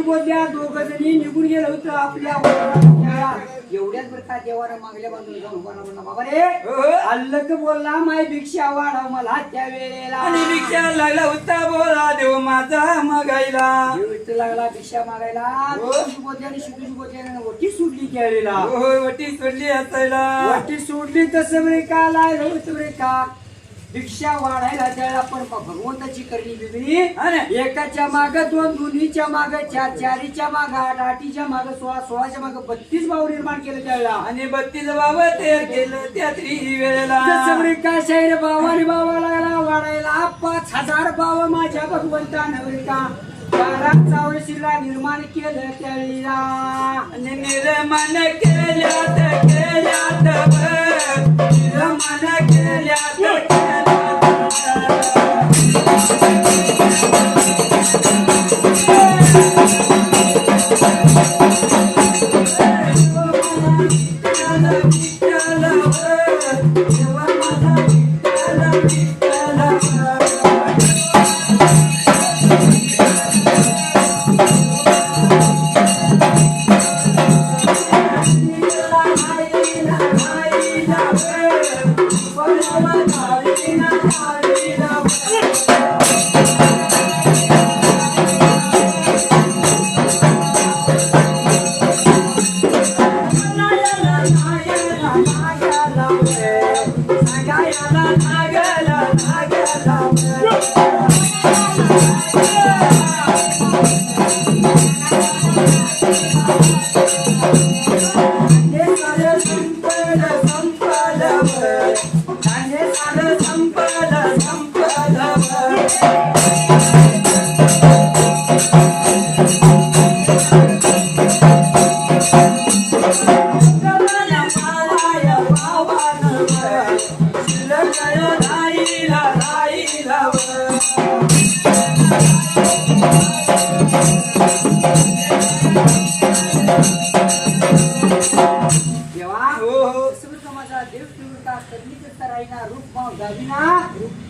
बोलल्या दोघ जणी निघून गेलो होतो आपल्या वडिलांच्या. एवढ्याच बरं का देवानं मागल्या बाजूला जाऊन उभा राहून बाबा रे अल्लग बोलला माय भिक्षा वाढव मला त्या वेळेला. आणि भिक्षा लागला होता बोला देव माझा मागायला. देव लागला भिक्षा मागायला. बोलल्याने शिकून बोलल्याने वटी सोडली त्यावेळेला. होय वटी सोडली असायला. वटी सोडली तसं बरे का लायला होतं बरे का भिक्षा वाढायला त्याला पण भगवंताची करणी वेगळी. एकाच्या माग दोन, दोन्हीच्या माग चार, चारीच्या माग आठ, आठीच्या माग 16, 16च्या माग 32 भाव निर्माण केले त्यावेळेला. आणि 32 भाव तयार केलं त्या वेळेला. का शाहीर भावाने भावा लागला वाढायला 5000 भाव माझ्या भगवंतानं का 12 वर्षीला निर्माण केलं त्यावेळेला. निर्माण केल्यात निर्माण केल्यात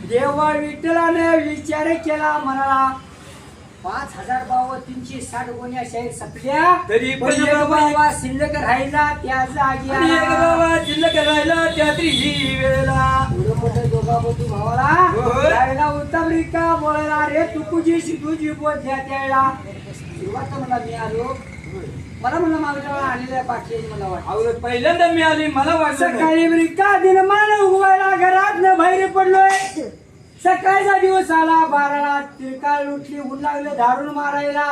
देवा विठ्ठलाने विचार केला म्हणाला 5000 भाव 360 गोण्या शाहीर सपल्या तरी पण बाबा शिल्लक राहिला त्या जागी बाबा शिल्लक राहिला त्या वेळेला. दोघा बंधू भावाला राहिला उत्तम रिका बोलायला रे तुझी तुझी बोल द्या त्याला. सुरुवात मला मी आलो मला म्हणलं मागच्या वेळा आलेल्या बाकी मला वाटतं पहिल्यांदा मी आली मला वाटलं सकाळी रिका दिन मान उगवायला घरात न बाहेर पडलोय. सकाळचा दिवस आला 12ला तिरकाळ उठली ऊन लागले धारून मारायला.